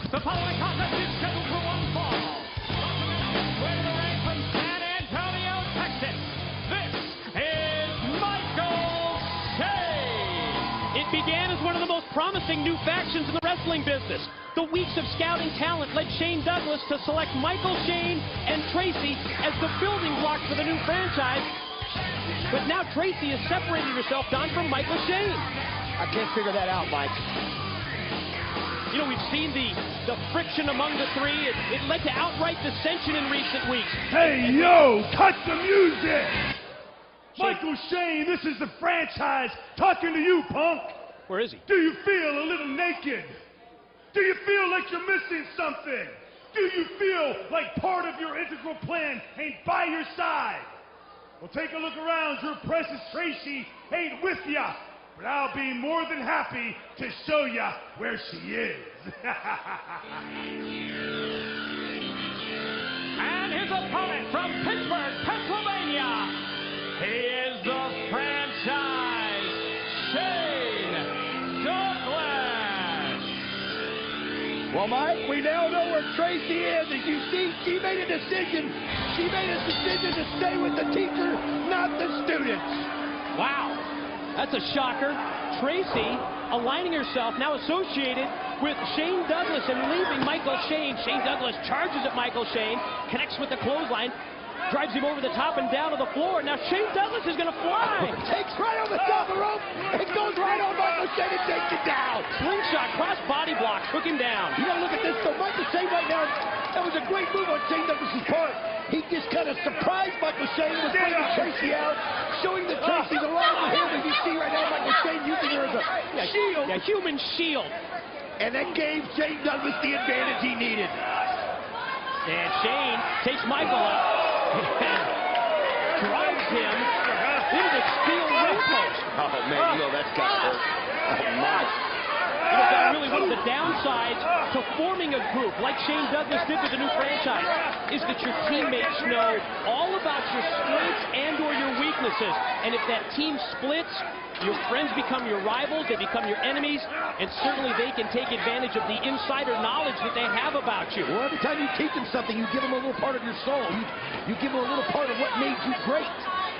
The following contest is scheduled for one fall. Weighing the ring from San Antonio, Texas, this is Michael Shane. It began as one of the most promising new factions in the wrestling business. The weeks of scouting talent led Shane Douglas to select Michael Shane and Tracy as the building blocks for the new franchise. But now Tracy has separated herself, Don, from Michael Shane. I can't figure that out, Mike. You know, we've seen the friction among the three. It led to outright dissension in recent weeks. Hey, yo, cut the music! Michael Shane, this is the franchise talking to you, punk. Where is he? Do you feel a little naked? Do you feel like you're missing something? Do you feel like part of your integral plan ain't by your side? Well, take a look around. Your precious Tracy ain't with ya. But I'll be more than happy to show you where she is. And his opponent from Pittsburgh, Pennsylvania, he is the franchise Shane Douglas. Well, Mike, we now know where Tracy is. As you see, she made a decision. She made a decision to stay with the teacher, not the students. Wow. That's a shocker. Tracy aligning herself, now associated with Shane Douglas and leaving Michael Shane. Shane Douglas charges at Michael Shane, connects with the clothesline, drives him over the top and down to the floor. Now Shane Douglas is going to fly. Takes right on the top of the rope. It goes right on Michael Shane and takes it down. Slingshot, cross body block, took him down. You gotta look at this. So Michael Shane right now, that was a great move on Shane Douglas' part. He just kind of surprised Michael Shane with bringing Tracy out, showing that Tracy's along with him. As you see right now, Michael Shane using her as a shield. A human shield. And that gave Shane Douglas the advantage he needed. And Shane takes Michael up and drives him into the steel ring post. Oh, man, you know that's got to hurt. Oh, my. You know, that's really one of the downsides to forming a group like Shane Douglas did with the new franchise, is that your teammates know all about your strengths and or your weaknesses. And if that team splits, your friends become your rivals, they become your enemies, and certainly they can take advantage of the insider knowledge that they have about you. Well, every time you teach them something, you give them a little part of your soul. You give them a little part of what made you great.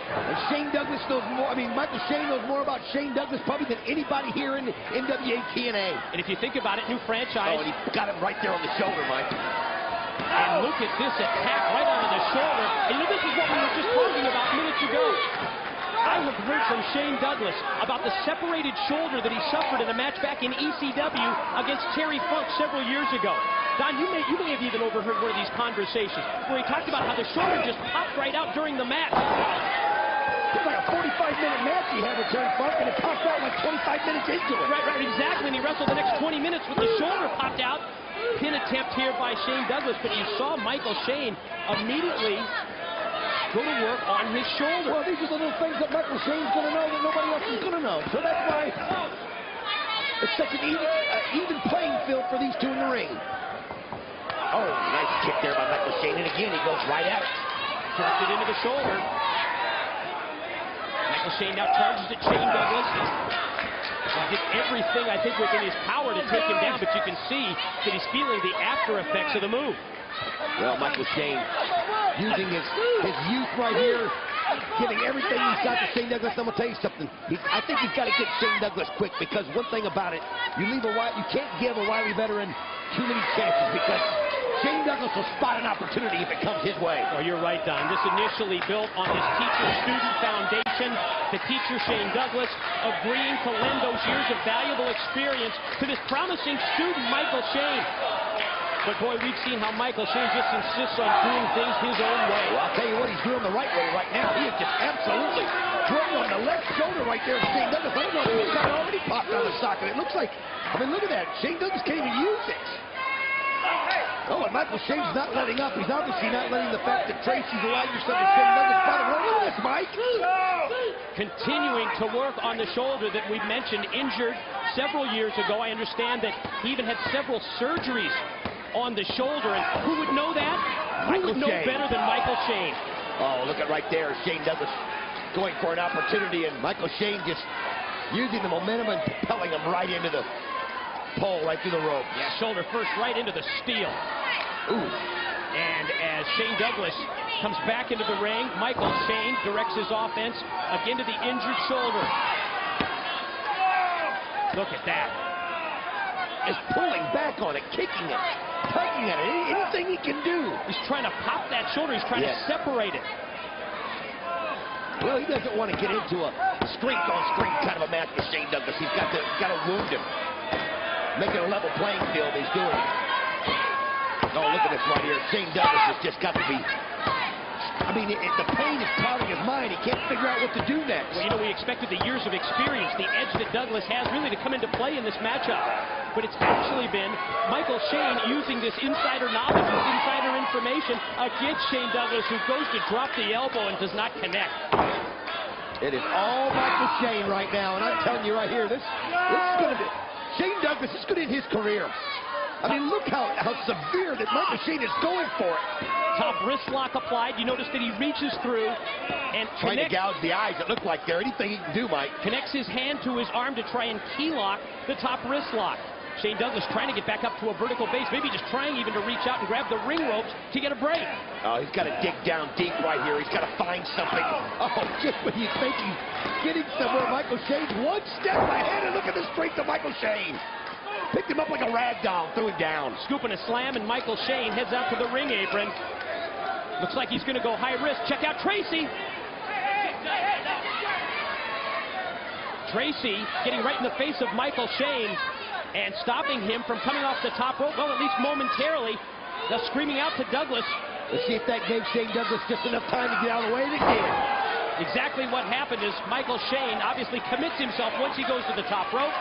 And Shane Douglas knows more. I mean, Michael Shane knows more about Shane Douglas probably than anybody here in NWA TNA. And if you think about it, new franchise. Oh, and he got him right there on the shoulder, Mike. And look at this attack right onto the shoulder. And you know, this is what we were just talking about minutes ago. I have heard from Shane Douglas about the separated shoulder that he suffered in a match back in ECW against Terry Funk several years ago. Don, you may have even overheard one of these conversations where he talked about how the shoulder just popped right out during the match. It was like a 45-minute match he had with Terry Funk, and it popped out like 25 minutes into it. Right, exactly. And he wrestled the next 20 minutes with the shoulder popped out. Pin attempt here by Shane Douglas, but you saw Michael Shane immediately go to work on his shoulder. Well, these are the little things that Michael Shane's going to know that nobody else is going to know. So that's why it's such an even playing field for these two in the ring. Oh, nice kick there by Michael Shane, and again, he goes right at it. Dropped it into the shoulder. Michael Shane now charges at Shane Douglas. He did everything, I think, within his power to take him down, but you can see that he's feeling the after effects of the move. Well, Michael Shane using his youth right here, giving everything he's got to Shane Douglas. I'm going to tell you something. I think he's got to get Shane Douglas quick, because one thing about it, you can't give a wily veteran too many chances, because Shane Douglas will spot an opportunity if it comes his way. Oh, you're right, Don. This initially built on his teacher-student foundation. The teacher, Shane Douglas, agreeing to lend those years of valuable experience to this promising student, Michael Shane. But, boy, we've seen how Michael Shane just insists on doing things his own way. Well, I'll tell you what, he's doing the right way right now. He is just absolutely throwing on the left shoulder right there of Shane Douglas. I don't know if he's got already popped out of the socket. It looks like, I mean, look at that. Shane Douglas can't even use it. Oh, and Michael Shane's not letting up. He's obviously not letting the fact that Tracy's allowed yourself to Shane Douglas by the way. Look at this, Mike. Continuing to work on the shoulder that we mentioned, injured several years ago. I understand that he even had several surgeries on the shoulder, and who would know that? Who would know better than Michael Shane? Oh, look at right there, Shane Douglas going for an opportunity, and Michael Shane just using the momentum and propelling him right into the pole right through the rope. Yeah, shoulder first right into the steel. Ooh. And as Shane Douglas comes back into the ring, Michael Shane directs his offense again to the injured shoulder. Look at that. Is pulling back on it, kicking it, tugging at it, anything he can do. He's trying to pop that shoulder. He's trying to separate it. Well, he doesn't want to get into a strength-on-strength kind of a match with Shane Douglas. He's got to wound him. Make it a level playing field. He's doing it. Oh, look at this right here. Shane Douglas has just got to be... I mean, the pain is clouding his mind. He can't figure out what to do next. Well, you know, we expected the years of experience, the edge that Douglas has really to come into play in this matchup. But it's actually been Michael Shane using this insider knowledge, this insider information against Shane Douglas, who goes to drop the elbow and does not connect. It is all Michael Shane right now, and I'm telling you right here, this is going to be... Shane Douglas is going to end his career. I mean, look how severe that Michael Shane is going for it. Top wrist lock applied. You notice that he reaches through and trying to gouge the eyes. It looked like there. Anything he can do, Mike. Connects his hand to his arm to try and key lock the top wrist lock. Shane Douglas trying to get back up to a vertical base, maybe just trying even to reach out and grab the ring ropes to get a break. Oh, he's got to dig down deep right here. He's got to find something. Oh, just when you think he's getting somewhere, Michael Shane's one step ahead, and look at the strength of Michael Shane. Picked him up like a rag doll, threw him down. Scooping a slam, and Michael Shane heads out to the ring apron. Looks like he's going to go high risk. Check out Tracy. Tracy getting right in the face of Michael Shane and stopping him from coming off the top rope, well, at least momentarily. They're screaming out to Douglas. Let's see if that gave Shane Douglas just enough time to get out of the way, and it did. Exactly what happened is Michael Shane obviously commits himself once he goes to the top rope.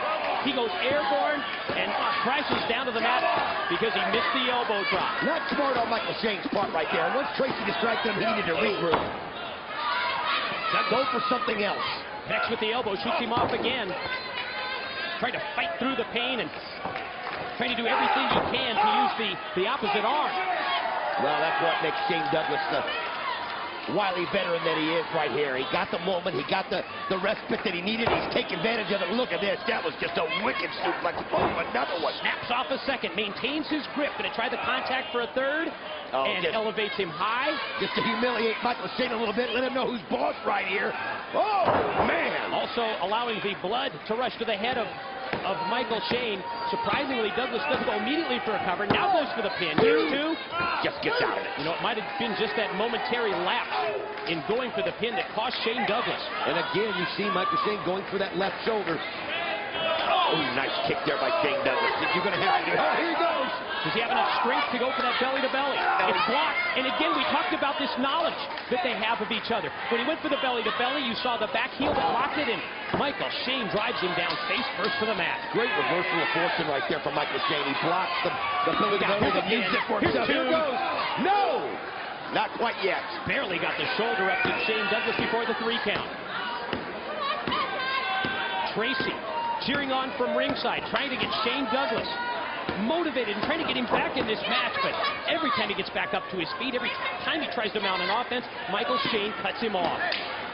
He goes airborne and crashes down to the mat because he missed the elbow drop. Not smart on Michael Shane's part right there. Once Tracy distracted him, he needed to regroup. Go for something else. Connects with the elbow, shoots him off again. Trying to fight through the pain and trying to do everything he can to use the opposite arm. Well, that's what makes Shane Douglas the wily veteran that he is right here. He got the moment. He got the respite that he needed. He's taking advantage of it. Look at this. That was just a wicked suplex. Oh, another one. Snaps off a second. Maintains his grip. Going to try the contact for a third. And elevates him high. Just to humiliate Michael Shane a little bit. Let him know who's boss right here. Oh, man. Also allowing the blood to rush to the head of Michael Shane. Surprisingly, Douglas doesn't go immediately for a cover. Now goes for the pin. Here's two. Just gets out of it. You know, it might have been just that momentary lapse in going for the pin that cost Shane Douglas. And again, you see Michael Shane going for that left shoulder. Oh, nice kick there by Shane Douglas. You're going to have to do it. Oh, here he goes. Does he have enough strength to go for that belly-to-belly? It's blocked. And again, we talked about this knowledge that they have of each other. When he went for the belly-to-belly, you saw the back heel that locked it in. Michael Shane drives him down face first for the mat. Great reversal of fortune right there from Michael Shane. He blocks the belly-to-belly and uses it for himself. Here goes. No! Not quite yet. Barely got the shoulder up to Shane Douglas before the 3 count. Tracy cheering on from ringside, trying to get Shane Douglas motivated and trying to get him back in this match, but every time he gets back up to his feet, every time he tries to mount an offense, Michael Shane cuts him off.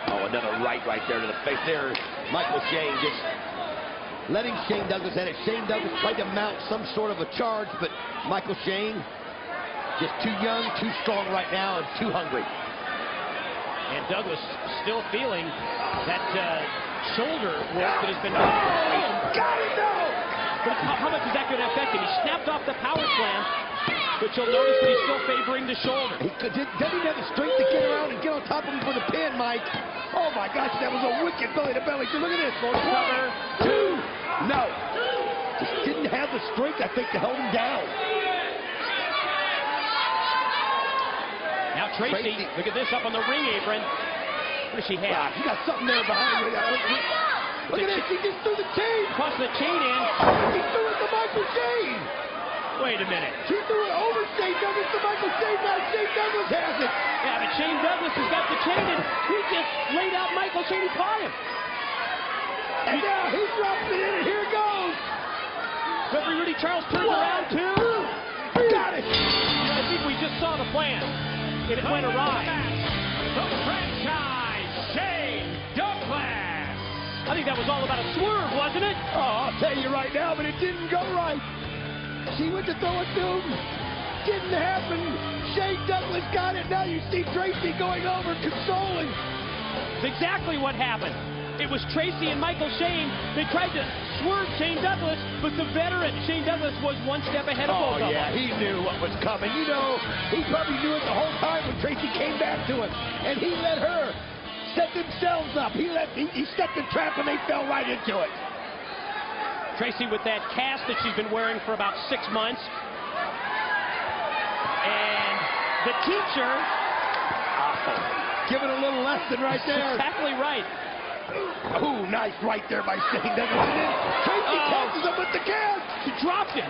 Oh, another right there to the face there. Michael Shane just letting Shane Douglas at it. Shane Douglas tried to mount some sort of a charge, but Michael Shane just too young, too strong right now, and too hungry. And Douglas still feeling that shoulder work that has been... Got it, no! But how much is that going to affect him? He snapped off the power slam, but you'll notice that he's still favoring the shoulder. He doesn't have the strength to get around and get on top of him for the pin, Mike. Oh, my gosh, that was a wicked belly-to-belly. Look at this. 1, 2. No. Just didn't have the strength, I think, to hold him down. Now Tracy, look at this up on the ring apron. What does she have? He got something there behind him. Look at this, he just threw the chain. Tossed the chain in. He threw it to Michael Shane. Wait a minute. He threw it over Shane Douglas to Michael Shane. Now Shane Douglas has it. Yeah, but Shane Douglas has got the chain in. He just laid out Michael Shane. He caught him. And now he drops it in, and here it goes. Referee Rudy Charles turns around too. Got it. I think we just saw the plan. And it went awry. The franchise, Shane Douglas. I think think that was all about a swerve, wasn't it? Oh, I'll tell you right now, but it didn't go right. She went to throw it to him. Didn't happen. Shane Douglas got it. Now you see Tracy going over, consoling. It's exactly what happened. It was Tracy and Michael Shane. They tried to swerve Shane Douglas, but the veteran Shane Douglas was one step ahead of both of them. Yeah, he knew what was coming. You know, he probably knew it the whole time when Tracy came back to him. And he let her set themselves up. He set the trap and they fell right into it. Tracy with that cast that she's been wearing for about 6 months. And the teacher... Giving a little lesson right there. Exactly right. Ooh, nice right there by Shane Douglas. And then Tracy catches him with the cast. She dropped him.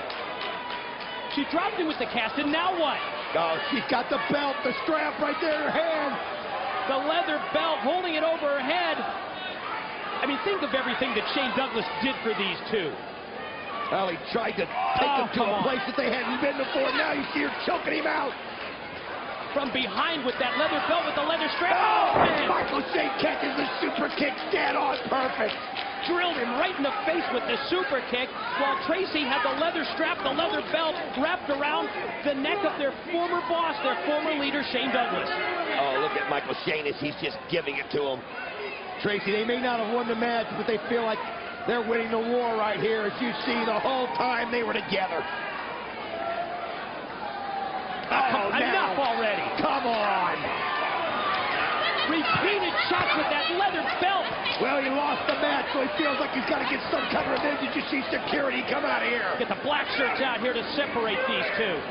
She dropped him with the cast, and now what? Oh, she's got the belt, the strap right there in her hand. The leather belt, holding it over her head. I mean, think of everything that Shane Douglas did for these two. Well, he tried to take them to a place that they hadn't been before. Now you see her choking him out. From behind with that leather belt with the leather strap. Oh, man. Michael Shane catches the super kick dead on, perfect. Drilled him right in the face with the super kick, while Tracy had the leather strap, the leather belt wrapped around the neck of their former boss, their former leader, Shane Douglas. Oh, look at Michael Shane as he's just giving it to him. Tracy, they may not have won the match, but they feel like they're winning the war right here. As you see, the whole time they were together. Oh, enough already. Come on. Repeated shots with that leather belt. Well, he lost the match, so he feels like he's got to get some kind of revenge. Did you see security come out of here? Get the black shirts out here to separate these two.